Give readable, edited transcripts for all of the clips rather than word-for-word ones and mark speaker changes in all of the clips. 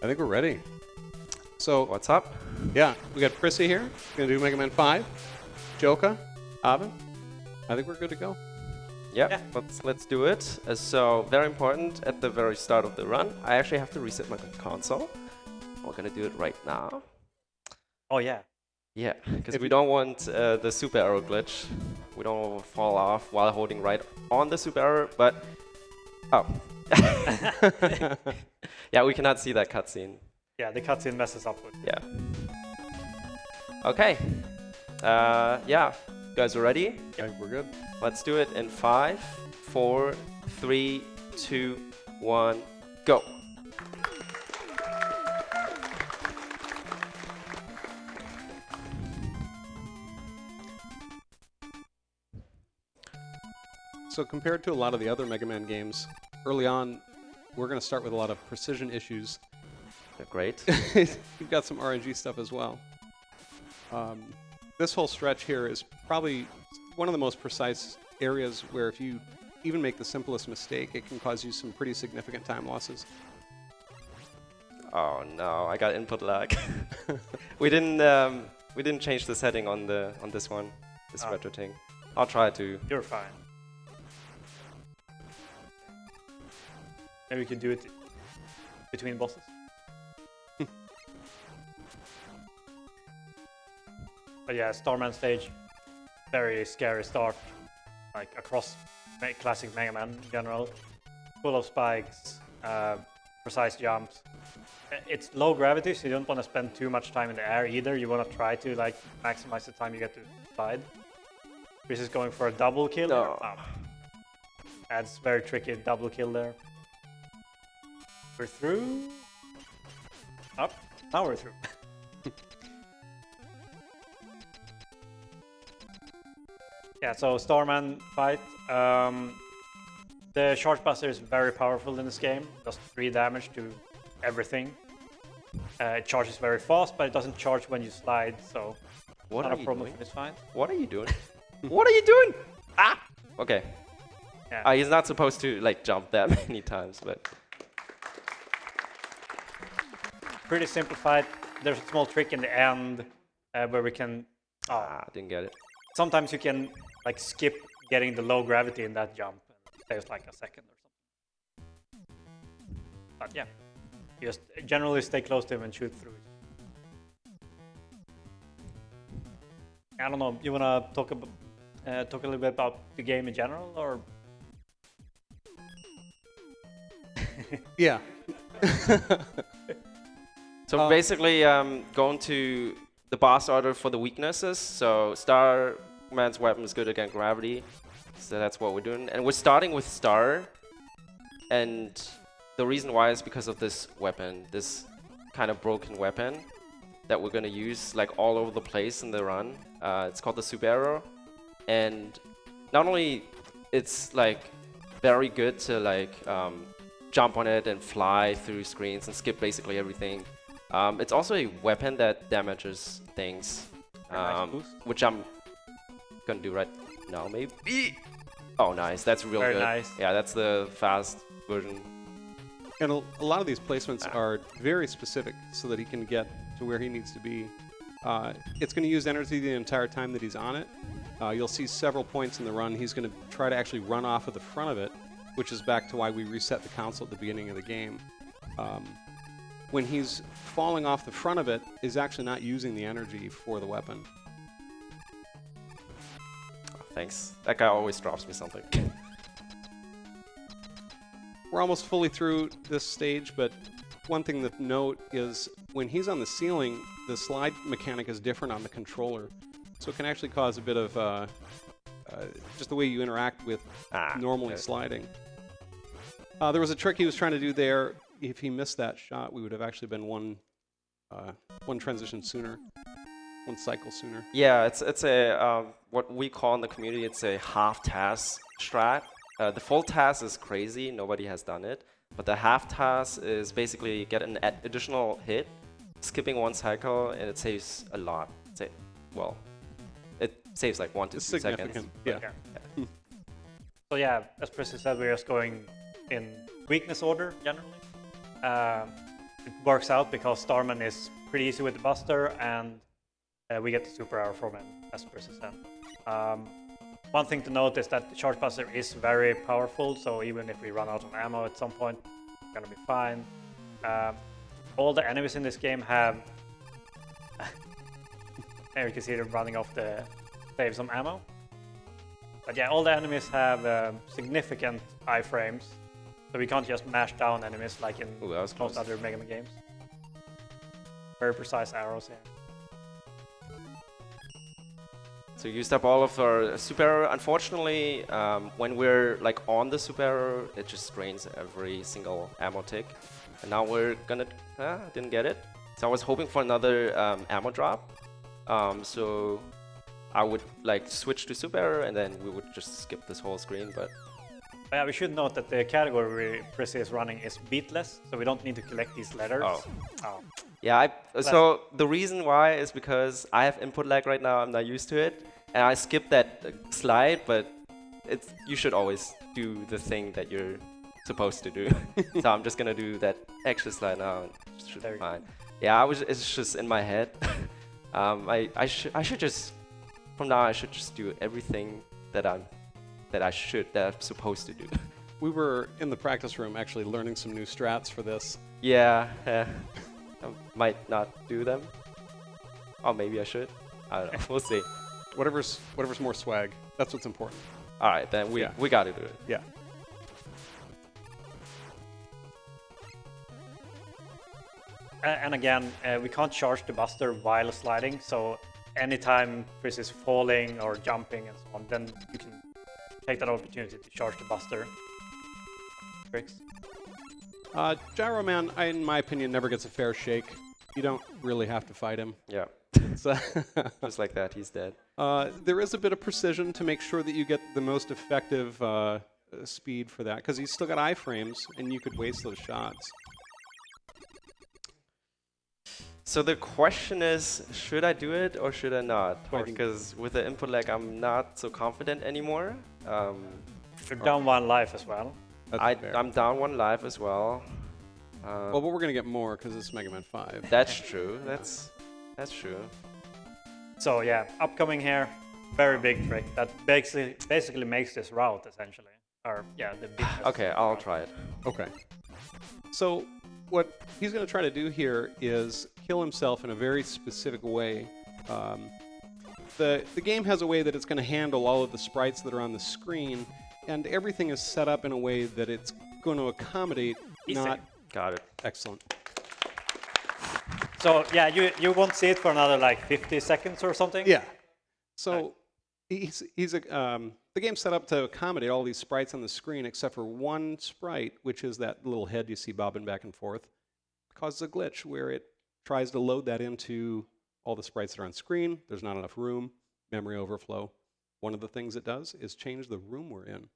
Speaker 1: I think we're ready. So,
Speaker 2: What's up?
Speaker 1: yeah, we got Prissy here. Gonna do Mega Man 5. Joka, Avin. I think we're good to go.
Speaker 2: Yeah. Let's do it. So, very important, at the very start of the run, I actually have to reset my console. We're gonna do it right now.
Speaker 3: Oh, yeah.
Speaker 2: Yeah, because we don't want the super arrow glitch. We don't want to fall off while holding right on the super arrow, but... Oh. Yeah, we cannot see that cutscene.
Speaker 3: Yeah, the cutscene messes up with.
Speaker 2: Yeah. Okay. Yeah. You guys are ready?
Speaker 1: Okay, we're good.
Speaker 2: Let's do it in 5, 4, 3, 2, 1, go.
Speaker 1: So compared to a lot of the other Mega Man games, early on, we're going to start with a lot of precision issues.
Speaker 2: They're great.
Speaker 1: You've got some RNG stuff as well. This whole stretch here is probably one of the most precise areas where if you even make the simplest mistake, it can cause you some pretty significant time losses.
Speaker 2: Oh no, I got input lag. we didn't change the setting on this one, this retro thing. I'll try to.
Speaker 3: You're fine. Maybe we can do it between bosses. But yeah, Starman stage, very scary start, like across classic Mega Man in general. Full of spikes, precise jumps. It's low gravity, so you don't want to spend too much time in the air either. You want to try to like maximize the time you get to slide. This is going for a double kill.
Speaker 2: No.
Speaker 3: That's very tricky, double kill there. We're through. Up. Now we're through. Yeah, so Starman fight. The Charge Buster is very powerful in this game. Does 3 damage to everything. It charges very fast, but it doesn't charge when you slide, so
Speaker 2: What
Speaker 3: not
Speaker 2: are
Speaker 3: a
Speaker 2: you
Speaker 3: problem
Speaker 2: doing?
Speaker 3: for this fight.
Speaker 2: What are you doing? What are you doing? Ah! Okay.
Speaker 3: Yeah.
Speaker 2: He's not supposed to like jump that many times, but...
Speaker 3: Pretty simple fight. There's a small trick in the end where we can...
Speaker 2: didn't get it.
Speaker 3: Sometimes you can like skip getting the low gravity in that jump. It saves like a second or something. But yeah, you just generally stay close to him and shoot through it. I don't know. You wanna talk a little bit about the game in general, or?
Speaker 1: Yeah.
Speaker 2: So basically, going to the boss order for the weaknesses. So Starman's weapon is good against gravity, so that's what we're doing. And we're starting with Star, and the reason why is because of this weapon, this kind of broken weapon that we're gonna use like all over the place in the run. It's called the Super Arrow, and not only it's like very good to like jump on it and fly through screens and skip basically everything. It's also a weapon that damages things, which I'm gonna do right now, maybe. Oh, nice! That's real
Speaker 3: Very
Speaker 2: good.
Speaker 3: nice.
Speaker 2: Yeah, that's the fast version.
Speaker 1: And a lot of these placements are very specific so that he can get to where he needs to be. It's going to use energy the entire time that he's on it. You'll see several points in the run. He's going to try to actually run off of the front of it, which is back to why we reset the console at the beginning of the game. When he's falling off the front of it, is actually not using the energy for the weapon.
Speaker 2: Thanks. That guy always drops me something.
Speaker 1: We're almost fully through this stage, but one thing to note is when he's on the ceiling, the slide mechanic is different on the controller. So it can actually cause a bit of just the way you interact with normally sliding. There was a trick he was trying to do there. If he missed that shot, we would have actually been one transition sooner, one cycle sooner.
Speaker 2: Yeah, it's a what we call in the community, it's a half task strat. The full task is crazy, nobody has done it. But the half task is basically get an additional hit, skipping one cycle, and it saves a lot. Well, it saves like 1 to 2 seconds.
Speaker 1: Yeah.
Speaker 3: So yeah, as Prissy said, we're just going in weakness order generally. it works out because Starman is pretty easy with the Buster, and we get the super arrow from him, as Chris said. One thing to note is that the Charge Buster is very powerful, so even if we run out of ammo at some point, it's gonna be fine. All the enemies in this game have... There you can see them running off to save some ammo. But yeah, all the enemies have significant iframes, so we can't just mash down enemies like in most other Mega Man games. Very precise arrows here.
Speaker 2: So we used up all of our super arrow. Unfortunately, when we're like on the super arrow, it just drains every single ammo tick. And now we're gonna... didn't get it. So I was hoping for another ammo drop. So I would like switch to super arrow and then we would just skip this whole screen, but...
Speaker 3: Yeah, we should note that the category prisiii is running is beatless, so we don't need to collect these letters. Oh.
Speaker 2: Yeah, so the reason why is because I have input lag right now, I'm not used to it. And I skipped that slide, but you should always do the thing that you're supposed to do. So I'm just gonna do that extra slide now, and it should be fine. Yeah, it's just in my head. I should just, from now I should just do everything that I'm supposed to do.
Speaker 1: We were in the practice room actually learning some new strats for this.
Speaker 2: Yeah, I might not do them. Or maybe I should. I don't know. We'll see.
Speaker 1: Whatever's more swag. That's what's important.
Speaker 2: All right, then we gotta do it.
Speaker 1: Yeah.
Speaker 3: And again, we can't charge the Buster while sliding, so anytime Chris is falling or jumping and so on, then you can take that opportunity to charge the Buster. Tricks.
Speaker 1: Gyro Man, in my opinion, never gets a fair shake. You don't really have to fight him.
Speaker 2: Yeah. Just like that, he's dead.
Speaker 1: There is a bit of precision to make sure that you get the most effective speed for that, because he's still got iframes, and you could waste those shots.
Speaker 2: So the question is, should I do it or should I not? Because with the input lag, I'm not so confident anymore.
Speaker 3: You're down one life as well.
Speaker 2: I'm down one life as well.
Speaker 1: Well, but we're going to get more because it's Mega Man 5.
Speaker 2: That's true. That's true.
Speaker 3: So yeah, upcoming here, very big trick that basically makes this route essentially. Or yeah, the big.
Speaker 2: Okay, I'll try it.
Speaker 1: Okay. So what he's going to try to do here is kill himself in a very specific way. The game has a way that it's going to handle all of the sprites that are on the screen, and everything is set up in a way that it's going to accommodate not...
Speaker 2: Got it.
Speaker 1: Excellent.
Speaker 3: So yeah, you won't see it for another like 50 seconds or something?
Speaker 1: Yeah. So the game's set up to accommodate all these sprites on the screen except for one sprite, which is that little head you see bobbing back and forth. It causes a glitch where it tries to load that into all the sprites that are on screen. There's not enough room, memory overflow. One of the things it does is change the room we're in.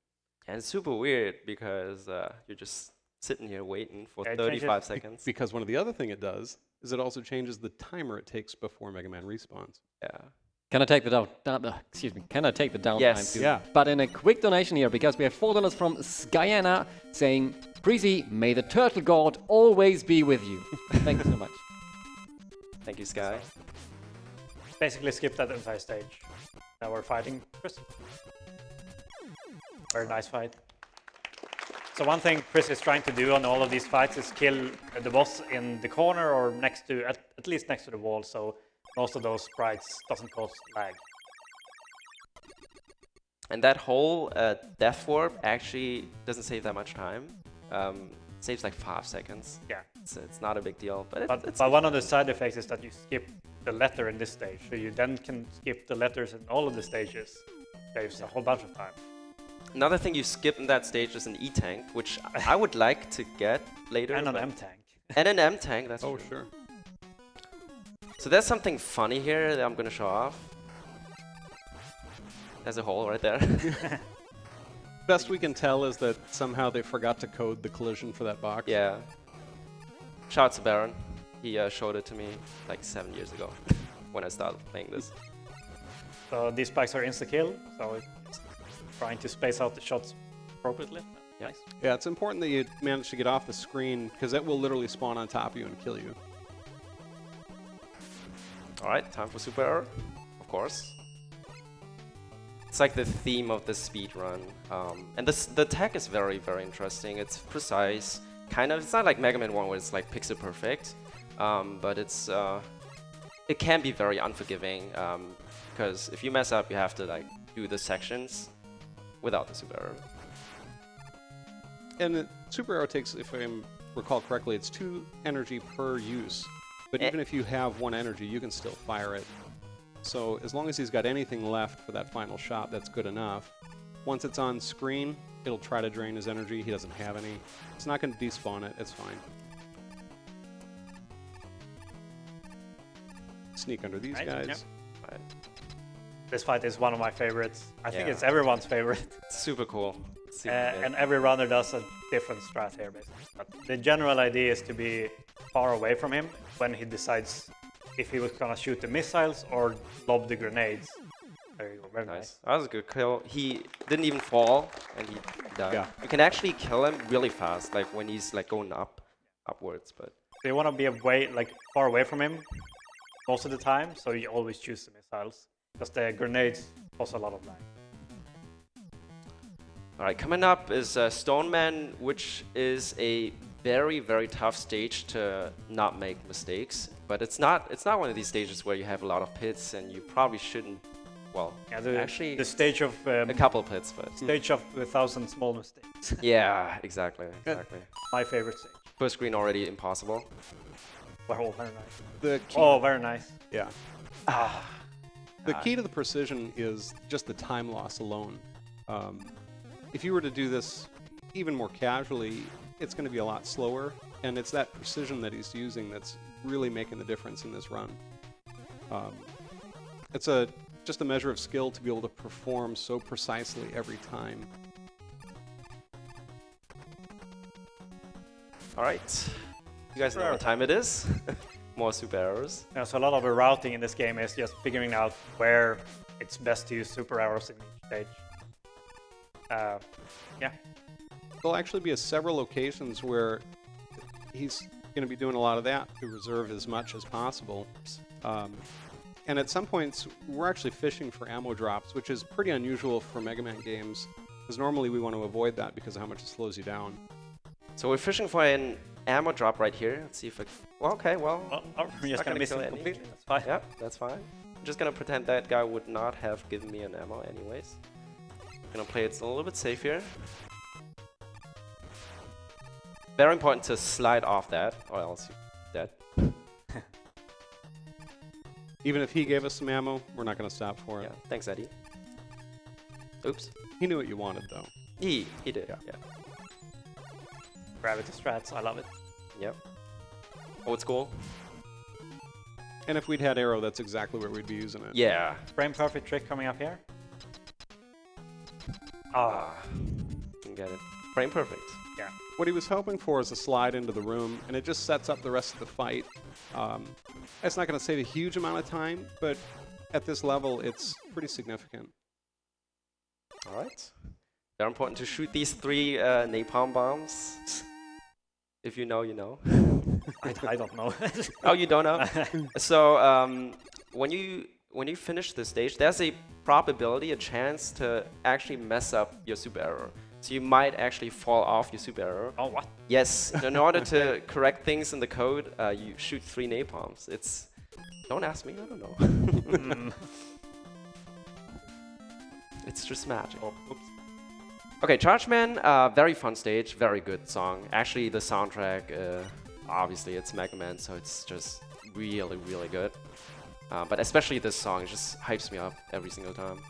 Speaker 2: And it's super weird because you're just sitting here waiting for 35 seconds.
Speaker 1: Because one of the other thing it does is it also changes the timer it takes before Mega Man respawns.
Speaker 2: Yeah.
Speaker 4: Can I take the Can I take the downtime
Speaker 2: Yes.
Speaker 4: too?
Speaker 1: Yeah.
Speaker 4: But in a quick donation here, because we have $4 from Skyana saying, prisiii, may the turtle god always be with you. Thank you so much.
Speaker 2: Thank you, Sky.
Speaker 3: Basically skip that entire stage. Now we're fighting Chris. Very nice fight. So one thing Chris is trying to do on all of these fights is kill the boss in the corner or next to, at least next to the wall, so most of those sprites doesn't cause lag.
Speaker 2: And that whole death warp actually doesn't save that much time. Saves like 5 seconds.
Speaker 3: Yeah.
Speaker 2: It's not a big deal. But
Speaker 3: one of the side effects is that you skip the letter in this stage, so you then can skip the letters in all of the stages. Saves a whole bunch of time.
Speaker 2: Another thing you skip in that stage is an E-tank, which I would like to get later.
Speaker 3: And an M-tank.
Speaker 2: And an M-tank, that's
Speaker 1: Oh,
Speaker 2: true.
Speaker 1: sure.
Speaker 2: So there's something funny here that I'm going to show off. There's a hole right there.
Speaker 1: Best we can tell is that somehow they forgot to code the collision for that box.
Speaker 2: Yeah. Shout out to Baron. He showed it to me like 7 years ago when I started playing this.
Speaker 3: So these spikes are insta-kill, so it's trying to space out the shots appropriately.
Speaker 2: Yeah.
Speaker 3: Nice.
Speaker 1: Yeah, it's important that you manage to get off the screen because it will literally spawn on top of you and kill you.
Speaker 2: All right, time for super error, of course. It's like the theme of the speed run, and the tech is very, very interesting. It's precise, kind of. It's not like Mega Man 1 where it's like pixel perfect, but it's it can be very unforgiving because if you mess up, you have to like do the sections without the super error.
Speaker 1: And the super arrow takes, if I recall correctly, it's 2 energy per use. But even if you have 1 energy, you can still fire it. So as long as he's got anything left for that final shot, that's good enough. Once it's on screen, it'll try to drain his energy. He doesn't have any. It's not going to despawn it. It's fine. Sneak under these
Speaker 3: Right,
Speaker 1: guys.
Speaker 3: yep.
Speaker 2: Right.
Speaker 3: This fight is one of my favorites. I think
Speaker 2: Yeah.
Speaker 3: it's everyone's favorite.
Speaker 2: Super cool. Super good.
Speaker 3: And every runner does a different strat here, basically. But the general idea is to be far away from him when he decides if he was gonna shoot the missiles or lob the grenades. There you go, very nice.
Speaker 2: Nice. That was a good kill. He didn't even fall, and he died.
Speaker 1: Yeah.
Speaker 2: You can actually kill him really fast, like when he's like going upwards. But
Speaker 3: So you want to be far away from him most of the time, so you always choose the missiles because the grenades cause a lot of lag.
Speaker 2: all right, coming up is Stone Man, which is a very, very tough stage to not make mistakes. But it's not one of these stages where you have a lot of pits, and you probably shouldn't. Well,
Speaker 3: Yeah,
Speaker 2: actually,
Speaker 3: the stage of
Speaker 2: a couple of pits, but
Speaker 3: stage of 1,000 small mistakes.
Speaker 2: yeah, exactly.
Speaker 3: My favorite stage.
Speaker 2: First screen already impossible.
Speaker 3: Oh, very nice.
Speaker 1: The key,
Speaker 3: Oh, very nice.
Speaker 1: yeah. The key to the precision is just the time loss alone. If you were to do this even more casually, it's going to be a lot slower, and it's that precision that he's using that's really making the difference in this run. It's just a measure of skill to be able to perform so precisely every time.
Speaker 2: All right, you guys know what time it is. More super arrows.
Speaker 3: Yeah, so a lot of the routing in this game is just figuring out where it's best to use super arrows in each stage. Yeah.
Speaker 1: There'll actually be several locations where he's going to be doing a lot of that to reserve as much as possible. And at some points, we're actually fishing for ammo drops, which is pretty unusual for Mega Man games, because normally we want to avoid that because of how much it slows you down.
Speaker 2: So we're fishing for an ammo drop right here. Let's see if it. Well, okay, well.
Speaker 3: We're just
Speaker 2: Not
Speaker 3: gonna
Speaker 2: gonna
Speaker 3: miss
Speaker 2: kill
Speaker 3: it
Speaker 2: any.
Speaker 3: completely. That's fine.
Speaker 2: Yep, that's fine. I'm just gonna pretend that guy would not have given me an ammo anyways. Gonna play it a little bit safe here. Very important to slide off that, or else you're dead.
Speaker 1: Even if he gave us some ammo, we're not going to stop for it.
Speaker 2: Yeah, thanks, Eddie. Oops.
Speaker 1: He knew what you wanted, though.
Speaker 2: He did.
Speaker 1: Yeah.
Speaker 2: Yeah.
Speaker 3: Gravity strats, I love it.
Speaker 2: Yep. Old school.
Speaker 1: And if we'd had arrow, that's exactly where we'd be using it.
Speaker 2: Yeah.
Speaker 3: Frame perfect trick coming up here.
Speaker 2: Didn't get it. Frame perfect.
Speaker 3: Yeah.
Speaker 1: What he was hoping for is a slide into the room, and it just sets up the rest of the fight. It's not going to save a huge amount of time, but at this level, it's pretty significant.
Speaker 2: All right. Very important to shoot these 3 napalm bombs. If you know, you know.
Speaker 3: I don't know.
Speaker 2: Oh, you don't know? So when you finish this stage, there's a probability, a chance to actually mess up your super arrow. So you might actually fall off your super arrow.
Speaker 3: Oh, what?
Speaker 2: Yes, in order to correct things in the code, you shoot 3 napalms. It's... Don't ask me, I don't know. It's just magic.
Speaker 3: Oh, oops.
Speaker 2: Okay, Charge Man, very fun stage, very good song. Actually, the soundtrack, obviously it's Mega Man, so it's just really, really good. But especially this song, it just hypes me up every single time.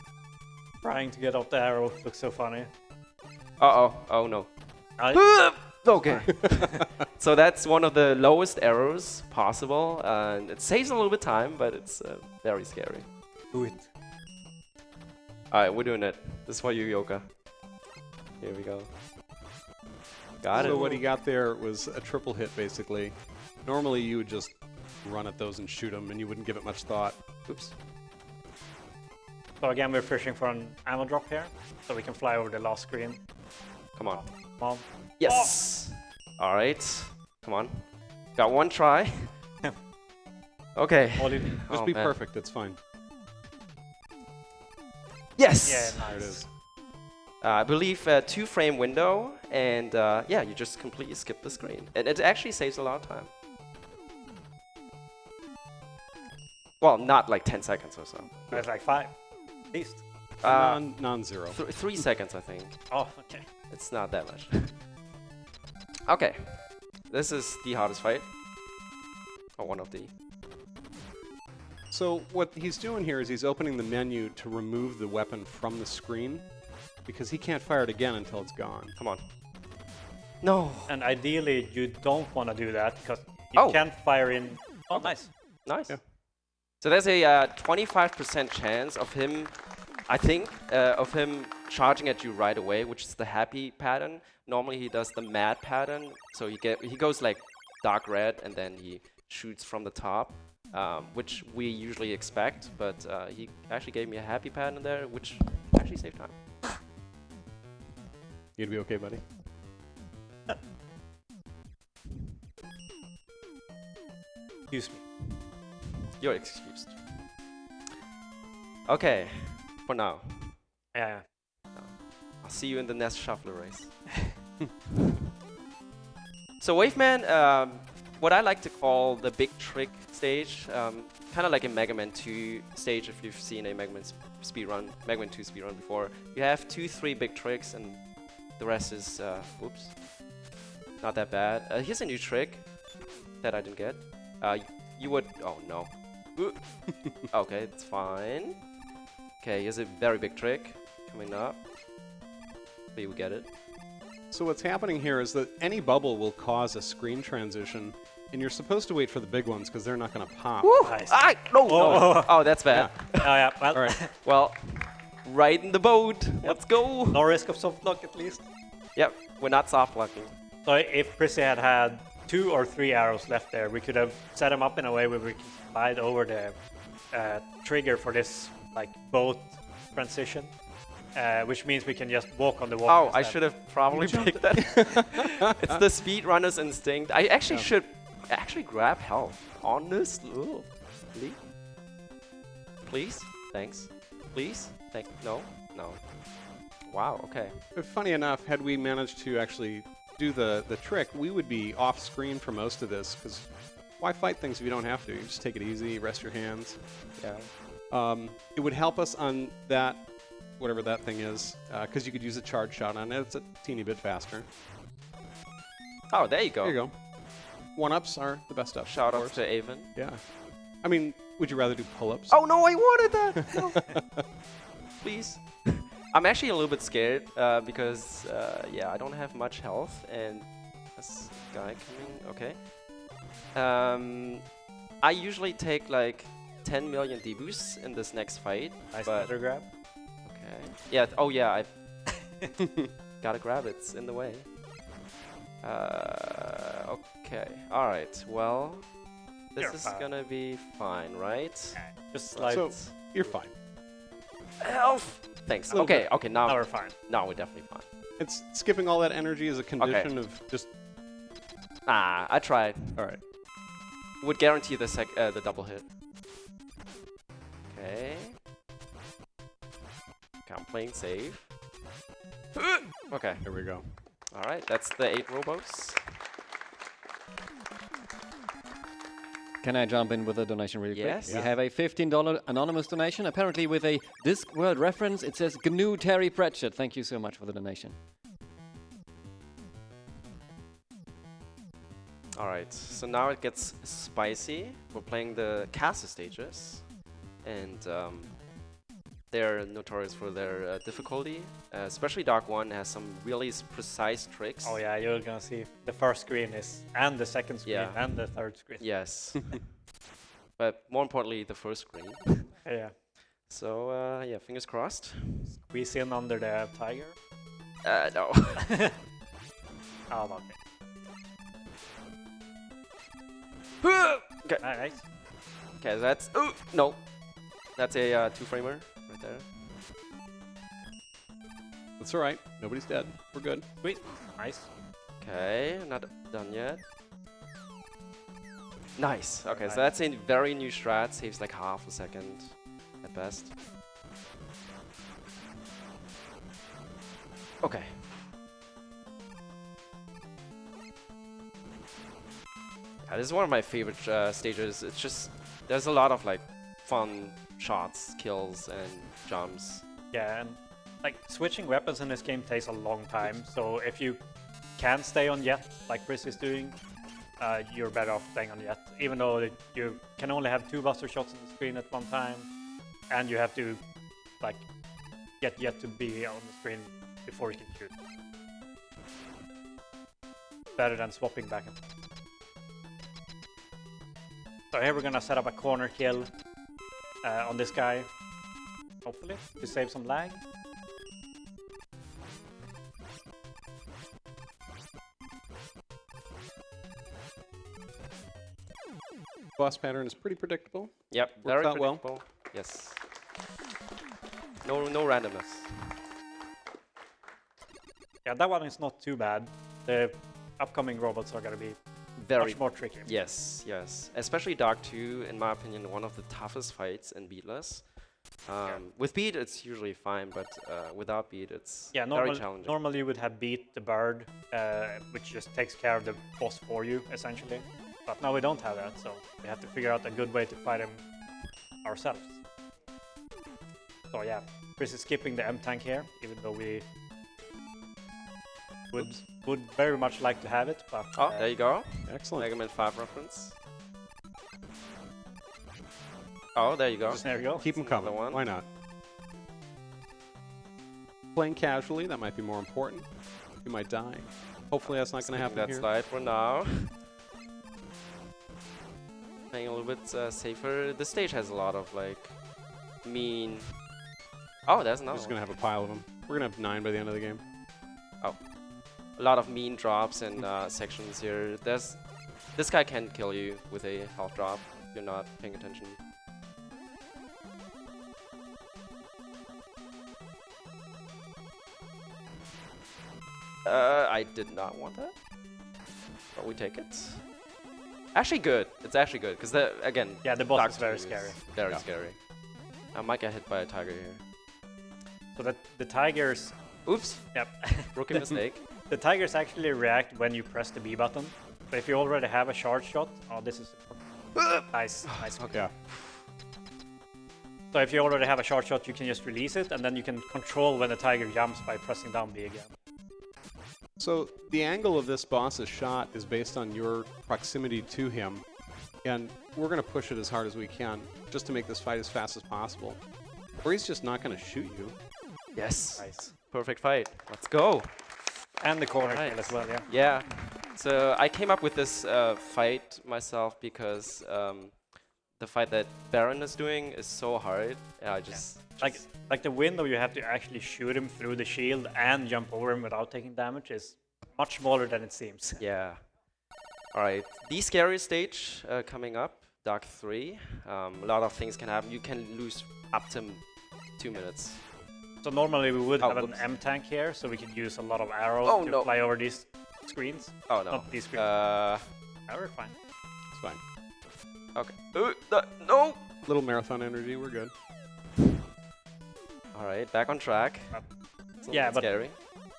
Speaker 3: Trying to get off the arrow looks so funny.
Speaker 2: Uh-oh, oh no. Okay. So that's one of the lowest arrows possible, and it saves a little bit of time, but it's very scary.
Speaker 3: Do it.
Speaker 2: Alright, we're doing it. This is for you, Yoka. Here we go. Got it.
Speaker 1: So what he got there was a triple hit, basically. Normally, you would just run at those and shoot them, and you wouldn't give it much thought.
Speaker 2: Oops.
Speaker 3: So again, we're fishing for an ammo drop here, so we can fly over the last screen.
Speaker 2: Come on.
Speaker 3: on.
Speaker 2: Yes. All right. Come on. Got one try. Okay.
Speaker 3: All you need.
Speaker 1: Just
Speaker 2: Oh,
Speaker 1: be
Speaker 2: man.
Speaker 1: perfect. It's fine.
Speaker 2: Yes.
Speaker 3: Yeah,
Speaker 1: There it
Speaker 3: nice.
Speaker 1: is.
Speaker 2: I believe 2-frame window, and yeah, you just completely skip the screen. And it actually saves a lot of time. Well, not like 10 seconds or so.
Speaker 3: That's like 5, at least.
Speaker 1: Non-zero.
Speaker 2: 3 seconds, I think.
Speaker 3: Oh, okay.
Speaker 2: It's not that much. Okay. This is the hardest fight. Or one of the.
Speaker 1: So what he's doing here is he's opening the menu to remove the weapon from the screen because he can't fire it again until it's gone.
Speaker 2: Come on. No.
Speaker 3: And ideally, you don't want to do that because you can't fire in. Oh, nice.
Speaker 2: Nice.
Speaker 1: Yeah.
Speaker 2: So there's a 25% chance of him, I think, of him charging at you right away, which is the happy pattern. Normally he does the mad pattern, so he goes like dark red and then he shoots from the top, which we usually expect. But he actually gave me a happy pattern there, which actually saved time.
Speaker 1: You'd be okay, buddy?
Speaker 3: Excuse me.
Speaker 2: You're excused. Okay, for now.
Speaker 3: Yeah.
Speaker 2: I'll see you in the next shuffler race. So Waveman, what I like to call the big trick stage, kind of like a Mega Man 2 stage if you've seen a Mega Man speedrun, Mega Man 2 speedrun before. You have 2-3 big tricks and the rest is, oops, not that bad. Here's a new trick that I didn't get. You would, oh no. Okay, it's fine. Okay, here's a very big trick coming up. But you will get it.
Speaker 1: So what's happening here is that any bubble will cause a screen transition, and you're supposed to wait for the big ones because they're not going to pop.
Speaker 3: Nice.
Speaker 2: Ah, no,
Speaker 3: Oh.
Speaker 2: no. Oh, that's bad.
Speaker 3: Oh, yeah. Well,
Speaker 1: All right.
Speaker 2: Well, right in the boat. Let's go.
Speaker 3: no risk of soft lock at least.
Speaker 2: Yep, we're not soft blocking.
Speaker 3: So if prisiii had 2 or 3 arrows left there, we could have set them up in a way where we can slide over the trigger for this like boat transition, which means we can just walk on the water.
Speaker 2: Oh, I
Speaker 3: instead.
Speaker 2: should have probably picked that. It's the speedrunner's instinct. I actually should grab health. Honestly. Please? Thanks. Please? No? No. Wow, okay.
Speaker 1: But funny enough, had we managed to actually do the trick, we would be off screen for most of this, because why fight things if you don't have to? You just take it easy, rest your hands.
Speaker 2: Yeah.
Speaker 1: It would help us on that, whatever that thing is, because you could use a charge shot on it. It's a teeny bit faster.
Speaker 2: Oh, there you go.
Speaker 1: There you go. One-ups are the best ups.
Speaker 2: Shout
Speaker 1: of
Speaker 2: out
Speaker 1: course.
Speaker 2: to Avon.
Speaker 1: Yeah. I mean, would you rather do pull-ups?
Speaker 2: Oh no, I wanted that! No. Please. I'm actually a little bit scared because, yeah, I don't have much health and this guy coming, okay. I usually take like 10 million deboosts in this next fight.
Speaker 3: Nice
Speaker 2: but
Speaker 3: leather grab.
Speaker 2: okay. Yeah, oh yeah, I gotta grab it, it's in the way. Okay, alright, well, this
Speaker 3: You're
Speaker 2: is
Speaker 3: fine.
Speaker 2: gonna be fine, right?
Speaker 3: Just slide.
Speaker 1: So, you're fine.
Speaker 2: Health! Thanks.
Speaker 1: Little
Speaker 2: Okay,
Speaker 1: bit.
Speaker 2: okay, now
Speaker 3: Now we're fine.
Speaker 2: we're definitely fine.
Speaker 1: It's skipping all that energy is a condition of just...
Speaker 2: Ah, I tried.
Speaker 1: All right.
Speaker 2: Would guarantee the double hit. Okay. Okay, I'm playing safe. Okay.
Speaker 1: There we go.
Speaker 2: All right, that's the 8 robos.
Speaker 4: Can I jump in with a donation really
Speaker 2: Yes.
Speaker 4: quick? We
Speaker 2: Yeah.
Speaker 4: have a $15 anonymous donation, apparently with a Discworld reference. It says GNU Terry Pratchett. Thank you so much for the donation.
Speaker 2: All right, so now it gets spicy. We're playing the castle stages, and they're notorious for their difficulty. Especially Dark 1 has some really precise tricks.
Speaker 3: Oh yeah, you're gonna see the first screen is, and the second screen,
Speaker 2: Yeah.
Speaker 3: and the third screen.
Speaker 2: Yes. But more importantly, the first screen.
Speaker 3: Yeah.
Speaker 2: So, yeah, fingers crossed.
Speaker 3: Squeeze in under the tiger.
Speaker 2: No.
Speaker 3: Oh, okay.
Speaker 2: Okay,
Speaker 3: Nice.
Speaker 2: okay, that's... Oh, no. That's a 2-framer right there.
Speaker 1: That's all right. Nobody's dead. We're good.
Speaker 3: Sweet. Nice.
Speaker 2: Okay, not done yet. Nice. Okay,
Speaker 3: Nice.
Speaker 2: so that's a very new strat. Saves like half a second at best. Okay. Yeah, this is one of my favorite stages. It's just there's a lot of like fun shots, kills, and jumps.
Speaker 3: Yeah, and like switching weapons in this game takes a long time. So if you can stay on Jet, like Chris is doing, you're better off staying on Jet. Even though you can only have 2 buster shots on the screen at one time, and you have to like get Jet to be on the screen before you can shoot. Better than swapping back and forth. So here we're gonna set up a corner kill on this guy, hopefully, to save some lag.
Speaker 1: Boss pattern is pretty predictable.
Speaker 2: Yep,
Speaker 1: Works
Speaker 2: very
Speaker 1: out well.
Speaker 2: predictable. Yes. No randomness.
Speaker 3: Yeah, that one is not too bad. The upcoming robots are gonna be
Speaker 2: Very
Speaker 3: much more tricky.
Speaker 2: Yes, yes. Especially Dark 2, in my opinion, one of the toughest fights in Beatless. With Beat, it's usually fine, but without Beat, it's
Speaker 3: Yeah,
Speaker 2: very challenging.
Speaker 3: normally you would have Beat the bird, which just takes care of the boss for you, essentially. But now we don't have that, so we have to figure out a good way to fight him ourselves. So yeah, Chris is skipping the M-Tank here, even though we would very much like to have it, but...
Speaker 2: Oh, there you go.
Speaker 1: Excellent.
Speaker 2: Mega Man 5 reference. Oh, there you go.
Speaker 3: There you go.
Speaker 1: Keep them
Speaker 2: Another
Speaker 1: coming.
Speaker 2: one.
Speaker 1: Why not? Playing casually, that might be more important. You might die. Hopefully that's not going to happen
Speaker 2: that
Speaker 1: here.
Speaker 2: slide for now. Playing a little bit safer. The stage has a lot of like mean... Oh, there's
Speaker 1: We're
Speaker 2: another
Speaker 1: just
Speaker 2: one.
Speaker 1: going to have a pile of them. We're going to have 9 by the end of the game.
Speaker 2: Oh. A lot of mean drops and sections here. This guy can kill you with a health drop if you're not paying attention. I did not want that, but we take it. Actually good. It's actually good, because again,
Speaker 3: Yeah, the boss
Speaker 2: Dark
Speaker 3: is very
Speaker 2: 2
Speaker 3: scary.
Speaker 2: Very
Speaker 1: Yeah.
Speaker 2: scary. I might get hit by a tiger here.
Speaker 3: So that the tigers...
Speaker 2: Oops,
Speaker 3: Yep.
Speaker 2: rookie mistake.
Speaker 3: The tigers actually react when you press the B button. So if you already have a charge shot... Oh, this is... nice. Nice.
Speaker 1: Okay. Yeah.
Speaker 3: So if you already have a short shot, you can just release it, and then you can control when the tiger jumps by pressing down B again.
Speaker 1: So the angle of this boss's shot is based on your proximity to him, and we're going to push it as hard as we can just to make this fight as fast as possible. Or he's just not going to shoot you.
Speaker 2: Yes.
Speaker 3: Nice.
Speaker 2: Perfect fight. Let's go.
Speaker 3: And the corner
Speaker 2: Alright.
Speaker 3: kill as well, yeah.
Speaker 2: Yeah. So I came up with this fight myself because the fight that Baron is doing is so hard. Yeah, I just
Speaker 3: Like the window you have to actually shoot him through the shield and jump over him without taking damage is much smaller than it seems.
Speaker 2: yeah. All right. The scariest stage coming up, Dark 3. A lot of things can happen. You can lose up to 2 minutes.
Speaker 3: So normally we would
Speaker 2: Oh,
Speaker 3: have an
Speaker 2: whoops.
Speaker 3: M-Tank here, so we can use a lot of arrows
Speaker 2: Oh,
Speaker 3: to
Speaker 2: no.
Speaker 3: fly over these screens.
Speaker 2: Oh no.
Speaker 3: Not these screens. We're fine.
Speaker 1: It's fine.
Speaker 2: Okay. No.
Speaker 1: Little marathon energy, we're good.
Speaker 2: All right. Back on track. It's a
Speaker 3: yeah,
Speaker 2: little
Speaker 3: but-
Speaker 2: scary.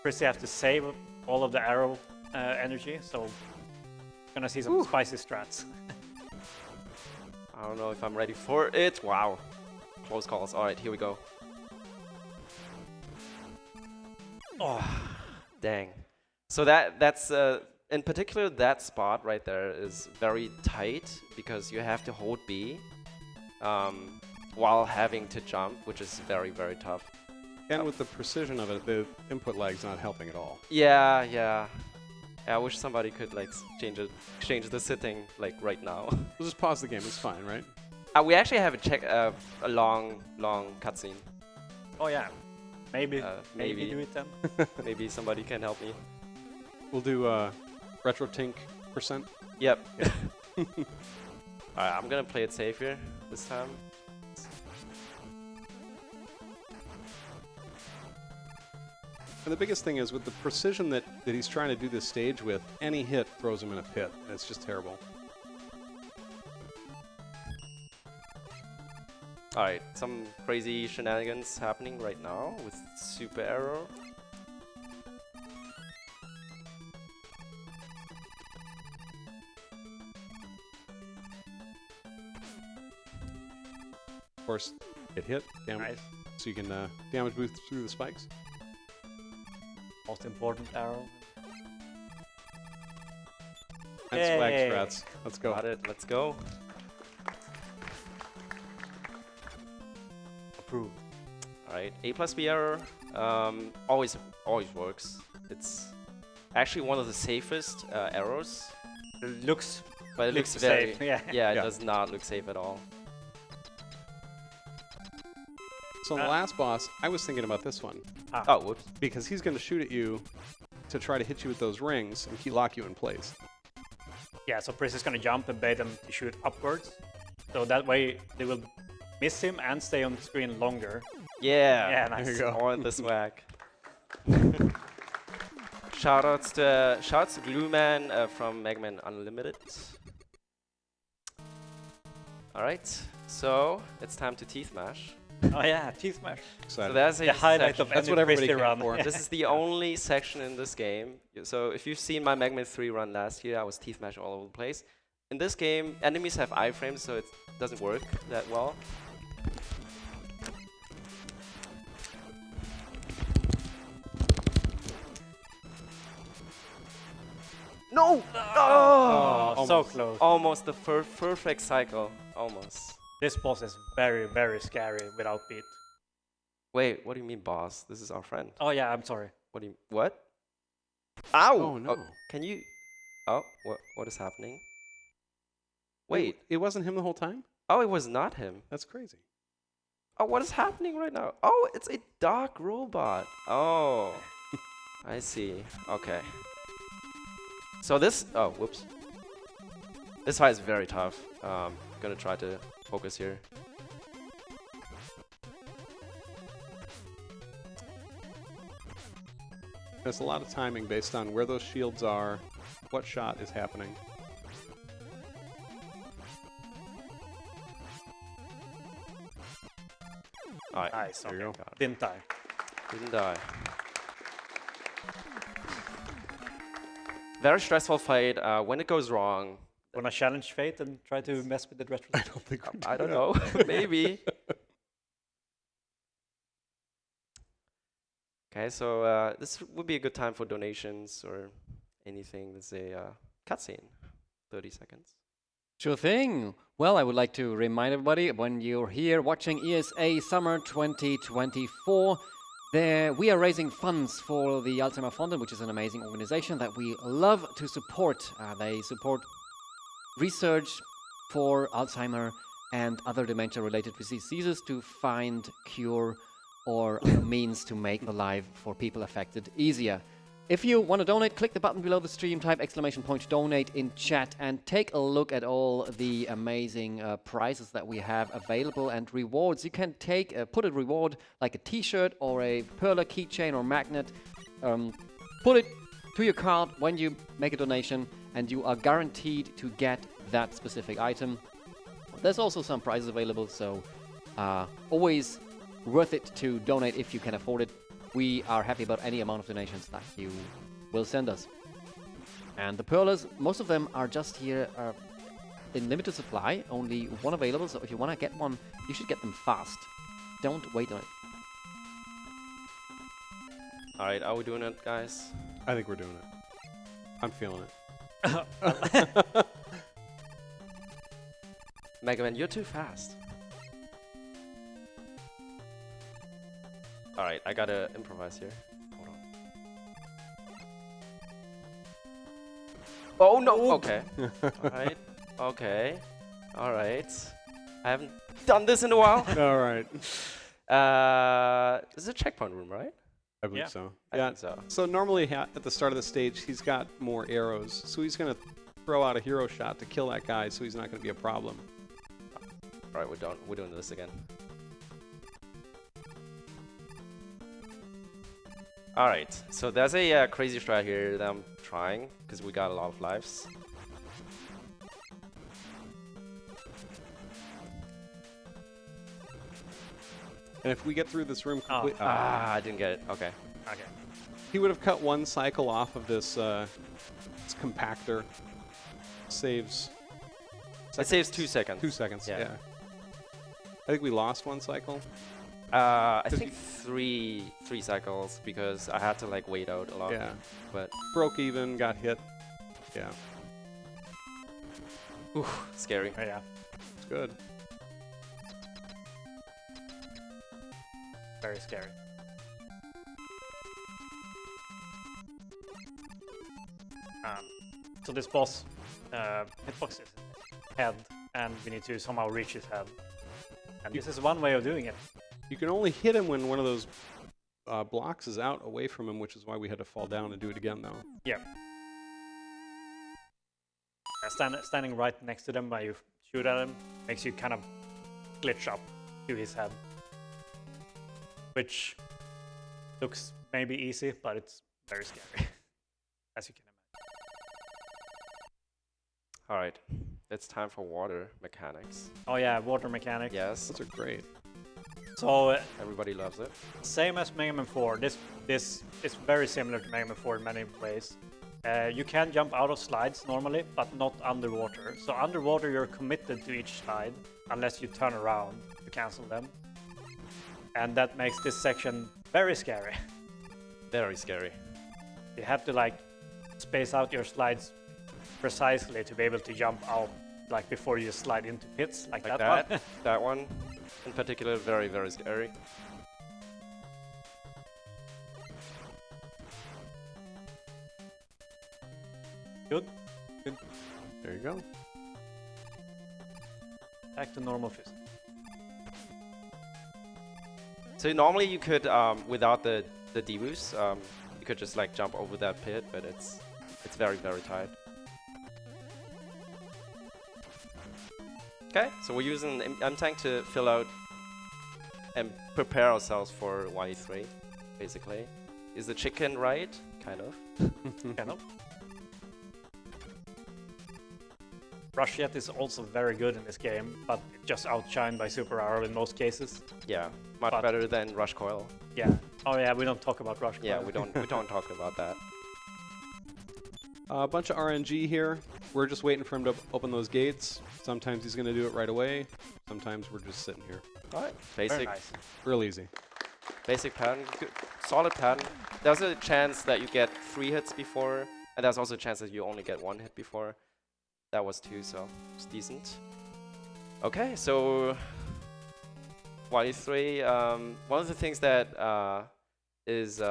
Speaker 3: First you have to save all of the arrow energy, so gonna see some spicy strats.
Speaker 2: I don't know if I'm ready for it. Wow. Close calls. All right. Here we go.
Speaker 3: Oh,
Speaker 2: Dang. So that's in particular that spot right there is very tight because you have to hold B while having to jump, which is very, very tough.
Speaker 1: And with the precision of it, the input lag's not helping at all.
Speaker 2: Yeah, yeah. I wish somebody could like change the setting like right now.
Speaker 1: We'll just pause the game, it's fine, right?
Speaker 2: We actually have a long cutscene.
Speaker 3: oh yeah. Maybe
Speaker 2: Maybe.
Speaker 3: do it then.
Speaker 2: Maybe somebody can help me.
Speaker 1: We'll do retro tink %.
Speaker 2: Yep. Alright, I'm gonna play it safe here this time.
Speaker 1: And the biggest thing is with the precision that he's trying to do this stage with, any hit throws him in a pit, and it's just terrible.
Speaker 2: Alright, some crazy shenanigans happening right now with Super Arrow.
Speaker 1: Of course, it hit, damage,
Speaker 3: Nice.
Speaker 1: so you can damage boost through the spikes.
Speaker 3: Most important arrow.
Speaker 1: And swag
Speaker 3: Yay.
Speaker 1: strats. Let's go.
Speaker 2: Got it, let's go.
Speaker 3: Approved.
Speaker 2: Alright, A plus B error. Always works. It's actually one of the safest arrows,
Speaker 3: It looks
Speaker 2: but it looks
Speaker 3: looks
Speaker 2: very
Speaker 3: safe. Yeah.
Speaker 2: yeah, it
Speaker 1: Yeah.
Speaker 2: does not look safe at all.
Speaker 1: So on the last boss, I was thinking about this one.
Speaker 2: Oh, whoops.
Speaker 1: Because he's going to shoot at you to try to hit you with those rings and lock you in place.
Speaker 3: Yeah, so Pris is gonna jump and bait them to shoot upwards. So that way they will miss him and stay on the screen longer.
Speaker 2: Yeah.
Speaker 3: Yeah, nice.
Speaker 1: There you go.
Speaker 2: On the swag. Shoutouts to Glue Man from Mega Man Unlimited. Alright, so it's time to Teeth Mash.
Speaker 3: Oh yeah, teeth smash.
Speaker 2: So
Speaker 1: Excited.
Speaker 2: that's a
Speaker 3: The highlight
Speaker 2: section.
Speaker 3: of
Speaker 1: That's
Speaker 3: any
Speaker 1: what everybody
Speaker 3: Prissy
Speaker 1: came
Speaker 3: run.
Speaker 1: for.
Speaker 2: This is the only section in this game. So if you've seen my Mega Man 3 run last year, I was Teeth Mash all over the place. In this game, enemies have iframes, so it doesn't work that well. No!
Speaker 3: Oh, so
Speaker 1: almost.
Speaker 3: close.
Speaker 2: Almost the perfect cycle. Almost.
Speaker 3: This boss is very, very scary without beat.
Speaker 2: Wait, what do you mean, boss? This is our friend.
Speaker 3: Oh yeah, I'm sorry.
Speaker 2: What do you... What? Ow!
Speaker 1: Oh, no.
Speaker 2: Can you... Oh, what is happening? Wait.
Speaker 1: It wasn't him the whole time?
Speaker 2: Oh, it was not him.
Speaker 1: That's crazy.
Speaker 2: Oh, what is happening right now? Oh, it's a dark robot. Oh, I see. Okay. So this... Oh, whoops. This fight is very tough. Gonna try to focus here.
Speaker 1: There's a lot of timing based on where those shields are, what shot is happening.
Speaker 2: Alright,
Speaker 3: Nice.
Speaker 1: There you
Speaker 3: Okay.
Speaker 1: go.
Speaker 3: Didn't die.
Speaker 2: didn't die. Very stressful fight. When it goes wrong,
Speaker 3: Wanna challenge fate and try to mess with the retro?
Speaker 1: I don't think we
Speaker 2: I don't know. Maybe. Okay, so this would be a good time for donations or anything. Let's say cutscene, 30 seconds.
Speaker 4: Sure thing. Well, I would like to remind everybody when you're here watching ESA Summer 2024, we are raising funds for the Alzheimer Foundation, which is an amazing organization that we love to support. They support research for Alzheimer and other dementia-related diseases to find cure or means to make the life for people affected easier. If you want to donate, click the button below the stream, type !donate in chat, and take a look at all the amazing prizes that we have available and rewards. You can put a reward like a t-shirt or a perler keychain or magnet, put it to your card when you make a donation, and you are guaranteed to get that specific item. There's also some prizes available, so always worth it to donate if you can afford it. We are happy about any amount of donations that you will send us. And the perlers, most of them are just here in limited supply, only one available, so if you want to get one, you should get them fast. Don't wait on it.
Speaker 2: Alright, are we doing it, guys?
Speaker 1: I think we're doing it. I'm feeling it.
Speaker 2: Mega Man, you're too fast. Alright, I gotta improvise here. Hold on. Oh no! Okay. Alright. Okay. Alright. I haven't done this in a while.
Speaker 1: All right.
Speaker 2: This is a checkpoint room, right?
Speaker 1: I believe
Speaker 3: Yeah.
Speaker 1: so.
Speaker 2: I
Speaker 1: Yeah.
Speaker 2: think so.
Speaker 1: So normally at the start of the stage, he's got more arrows. So he's going to throw out a hero shot to kill that guy, so he's not going to be a problem.
Speaker 2: Alright, we're doing this again. All right, so there's a crazy strat here that I'm trying because we got a lot of lives.
Speaker 1: And if we get through this room
Speaker 3: Oh.
Speaker 1: complete,
Speaker 2: I didn't get it. Okay.
Speaker 3: Okay.
Speaker 1: he would have cut one cycle off of this, this compactor. Saves.
Speaker 2: It saves 2 seconds.
Speaker 1: 2 seconds.
Speaker 2: Yeah.
Speaker 1: Yeah. I think we lost one cycle.
Speaker 2: I
Speaker 1: 'Cause
Speaker 2: think three cycles because I had to like wait out a lot.
Speaker 1: Yeah.
Speaker 2: But
Speaker 1: Broke even, got hit. Yeah.
Speaker 2: scary.
Speaker 3: Oh, yeah.
Speaker 1: It's good.
Speaker 3: Very scary. So this boss hitbox is his head, and we need to somehow reach his head. And this is one way of doing it.
Speaker 1: You can only hit him when one of those blocks is out away from him, which is why we had to fall down and do it again, though.
Speaker 3: Yeah. Standing right next to them while you shoot at him makes you kind of glitch up to his head. Which looks maybe easy, but it's very scary, as you can imagine.
Speaker 2: All right, it's time for water mechanics.
Speaker 3: Oh yeah, water mechanics.
Speaker 2: Yes,
Speaker 1: Those are great.
Speaker 3: So
Speaker 2: everybody loves it.
Speaker 3: same as Mega Man 4. This is very similar to Mega Man 4 in many ways. You can jump out of slides normally, but not underwater. So underwater you're committed to each slide unless you turn around to cancel them. And that makes this section very scary.
Speaker 2: Very scary.
Speaker 3: You have to like space out your slides precisely to be able to jump out like before you slide into pits like that one.
Speaker 2: That one in particular, very, very scary.
Speaker 3: Good.
Speaker 1: There you go.
Speaker 3: Back to normal physics.
Speaker 2: So normally you could, without the deboost, you could just like jump over that pit, but it's very, very tight. Okay, so we're using M-Tank to fill out and prepare ourselves for Wily 3, basically. Is the chicken right? Kind of.
Speaker 3: Kind of. Rush Jet is also very good in this game, but just outshined by Super Arrow in most cases.
Speaker 2: Yeah, much
Speaker 3: But-
Speaker 2: better than Rush Coil.
Speaker 3: Yeah. Oh yeah, we don't talk about Rush.
Speaker 2: Yeah,
Speaker 3: Coil.
Speaker 2: we don't talk about that.
Speaker 1: A bunch of RNG here. We're just waiting for him to open those gates. Sometimes he's going to do it right away. Sometimes we're just sitting here.
Speaker 2: All right,
Speaker 3: Very
Speaker 2: basic,
Speaker 3: nice.
Speaker 1: Real easy.
Speaker 2: basic pattern, good, solid pattern. There's a chance that you get 3 hits before, and there's also a chance that you only get 1 hit before. That was 2, so it's decent. Okay, so Wily 3. One of the things that is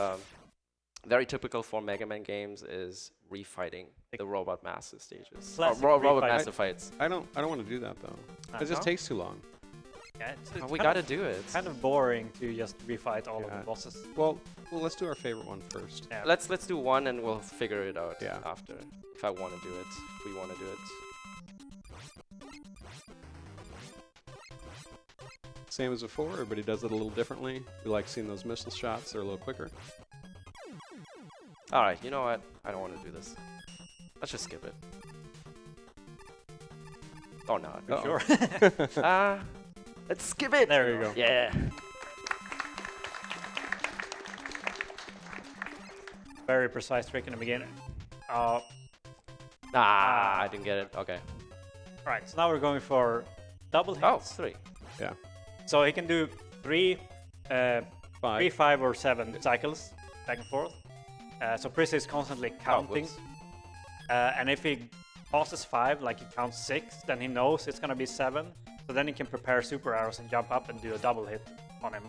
Speaker 2: very typical for Mega Man games is refighting the Robot Master stages.
Speaker 3: Classic
Speaker 2: Robot
Speaker 3: refight.
Speaker 2: Master fights.
Speaker 1: I don't want to do that, though. It just
Speaker 3: no?
Speaker 1: takes too long.
Speaker 3: Yeah, it's
Speaker 2: Oh,
Speaker 3: kind
Speaker 2: we
Speaker 3: of-
Speaker 2: gotta do it.
Speaker 3: kind of boring to just refight all of
Speaker 1: Yeah.
Speaker 3: the bosses.
Speaker 1: Well, let's do our favorite one first.
Speaker 3: Yeah.
Speaker 2: Let's do one and we'll figure it out
Speaker 1: Yeah.
Speaker 2: after. If I want to do it, if we want to do it.
Speaker 1: Same as before, everybody does it a little differently. We like seeing those missile shots. They're a little quicker.
Speaker 2: All right, you know what? I don't want to do this. Let's just skip it. Or not.
Speaker 1: Uh-oh.
Speaker 3: Sure.
Speaker 2: Let's skip it.
Speaker 3: There you go.
Speaker 2: Yeah.
Speaker 3: Very precise trick in the beginning.
Speaker 2: I didn't get it. Okay.
Speaker 3: Right, so now we're going for double hits.
Speaker 2: Oh, 3.
Speaker 1: Yeah.
Speaker 3: So he can do 3,
Speaker 1: 5.
Speaker 3: 5, or 7 cycles back and forth. So Prisiii is constantly counting.
Speaker 2: whoops.
Speaker 3: And if he passes 5, like he counts 6, then he knows it's gonna be 7. So then he can prepare super arrows and jump up and do a double hit on him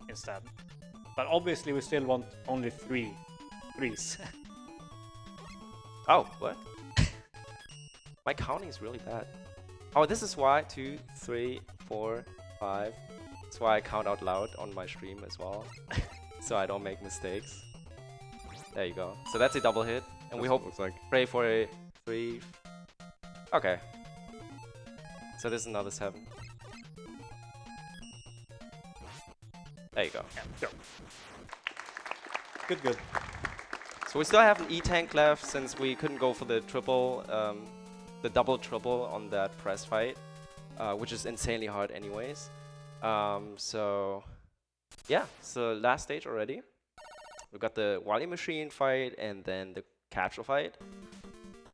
Speaker 3: instead. But obviously we still want only 3 threes.
Speaker 2: Oh, what? My counting is really bad. Oh, this is why 2, 3, 4, 5. That's why I count out loud on my stream as well, so I don't make mistakes. There you go. So that's a double hit, and we
Speaker 1: That's what
Speaker 2: hope
Speaker 1: it looks like.
Speaker 2: pray for a 3. Okay. So this is another 7. There you go.
Speaker 3: Yeah, sure. Good.
Speaker 2: So we still have an E-tank left since we couldn't go for the triple, the double triple on that press fight, which is insanely hard anyways. So yeah, so last stage already. We've got the Wily machine fight and then the capsule fight.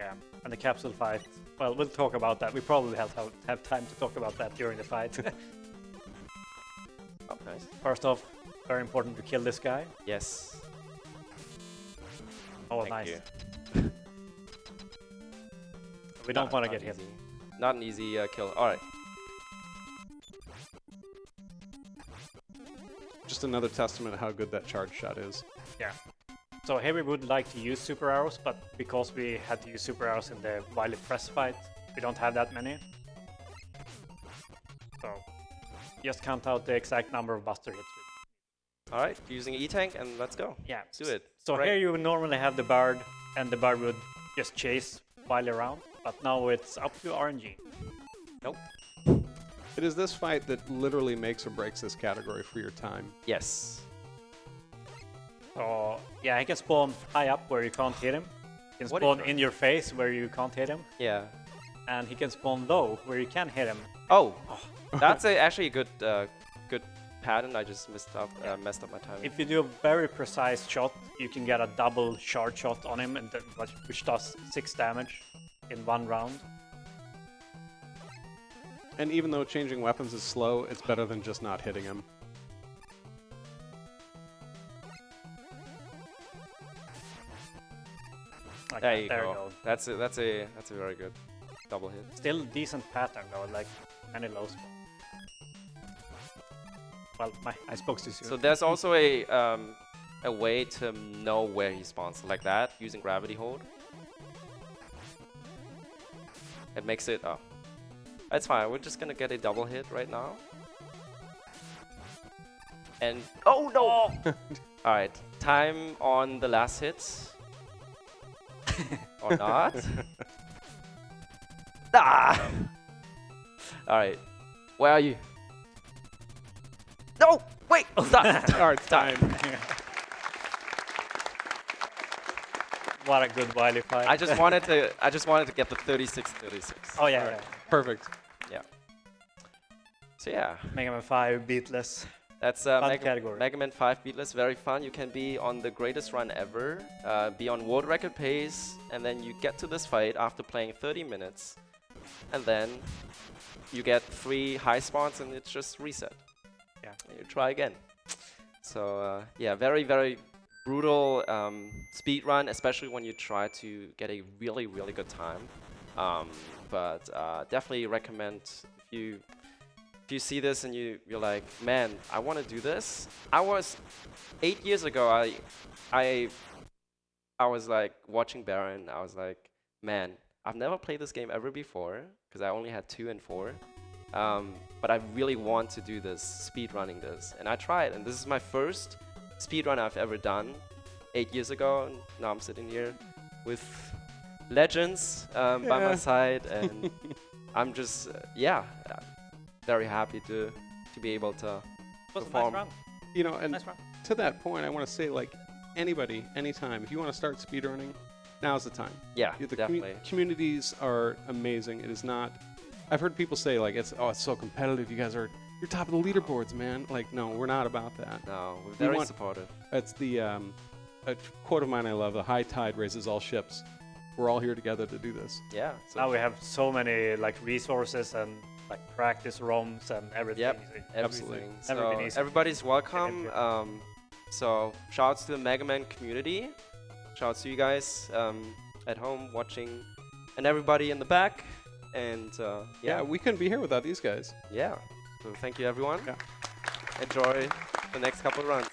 Speaker 3: Yeah, and the capsule fight. Well, we'll talk about that. We probably have time to talk about that during the fight.
Speaker 2: Oh, nice.
Speaker 3: First off, very important to kill this guy.
Speaker 2: Yes.
Speaker 3: Oh,
Speaker 2: Thank
Speaker 3: nice.
Speaker 2: you.
Speaker 3: We don't want to get hit.
Speaker 2: easy. Not an easy kill. All right.
Speaker 1: Just another testament of how good that charge shot is.
Speaker 3: Yeah. So here we would like to use super arrows, but because we had to use super arrows in the Wily press fight, we don't have that many. So just count out the exact number of buster hits.
Speaker 2: All right. Using E-tank and let's go.
Speaker 3: Yeah.
Speaker 2: Let's do it.
Speaker 3: So
Speaker 2: Right.
Speaker 3: here you would normally have the bird, and the bird would just chase Wily around, but now it's up to RNG.
Speaker 2: Nope.
Speaker 1: It is this fight that literally makes or breaks this category for your time.
Speaker 2: Yes.
Speaker 3: So yeah, he can spawn high up where you can't hit him. He can
Speaker 2: What
Speaker 3: spawn
Speaker 2: is-
Speaker 3: in your face where you can't hit him,
Speaker 2: Yeah.
Speaker 3: and he can spawn low where you can hit him.
Speaker 2: Oh, that's actually a good good pattern. I just messed up my timing.
Speaker 3: If you do a very precise shot, you can get a double shard shot on him, and which does 6 damage in 1 round.
Speaker 1: And even though changing weapons is slow, it's better than just not hitting him.
Speaker 3: Like
Speaker 2: There
Speaker 3: that.
Speaker 2: you
Speaker 3: There
Speaker 2: go.
Speaker 3: you go.
Speaker 2: That's a very good double hit.
Speaker 3: Still decent pattern though, like many low spawns. Well, I spoke too soon.
Speaker 2: So there's also a way to know where he spawns like that using gravity hold. It makes it that's fine. We're just gonna get a double hit right now. And oh no! All right, time on the last hit. Or not? Ah! All right, where are you? No! Wait! Stop!
Speaker 1: All right, time.
Speaker 3: What a good Wily fight.
Speaker 2: I just wanted to get the 36-36.
Speaker 3: Oh yeah, yeah.
Speaker 1: Perfect.
Speaker 2: Yeah. So yeah,
Speaker 3: Mega Man 5 beatless.
Speaker 2: that's
Speaker 3: Fun category.
Speaker 2: Mega Man 5 beatless, very fun. You can be on the greatest run ever, be on world record pace, and then you get to this fight after playing 30 minutes, and then you get 3 high spawns and it's just reset.
Speaker 3: Yeah.
Speaker 2: And you try again. So yeah, very, very brutal speed run, especially when you try to get a really, really good time. But definitely recommend if you see this and you're like, man, I want to do this. I was 8 years ago. I was like watching Baron. I was like, man, I've never played this game ever before because I only had 2 and 4. But I really want to do this, speed running this, and I tried. And this is my first speed run I've ever done 8 years ago. And now I'm sitting here with legends by my side, and I'm just very happy to be able to
Speaker 3: Was a nice
Speaker 2: perform.
Speaker 3: run.
Speaker 1: You know, and
Speaker 3: Nice run.
Speaker 1: to that point, I want to say, like, anybody, anytime, if you want to start speedrunning, now's the time.
Speaker 2: Yeah,
Speaker 1: The
Speaker 2: definitely.
Speaker 1: communities are amazing. It is not. I've heard people say like it's so competitive. You guys are you're top of the leaderboards, man. Like no, we're not about that.
Speaker 2: No, we're
Speaker 1: We
Speaker 2: very
Speaker 1: want-
Speaker 2: supportive.
Speaker 1: It's the a quote of mine I love: "The high tide raises all ships." We're all here together to do this.
Speaker 2: Yeah. So
Speaker 3: Now we have so many like resources and like practice ROMs and everything.
Speaker 2: Yep.
Speaker 1: Absolutely.
Speaker 2: everything.
Speaker 3: Never
Speaker 2: So
Speaker 3: been easy.
Speaker 2: everybody's welcome.
Speaker 3: into
Speaker 2: So shouts to the Mega Man community. Shouts to you guys at home watching, and everybody in the back. And
Speaker 1: Yeah, we couldn't be here without these guys.
Speaker 2: yeah. So thank you, everyone.
Speaker 1: Yeah.
Speaker 2: Enjoy the next couple of runs.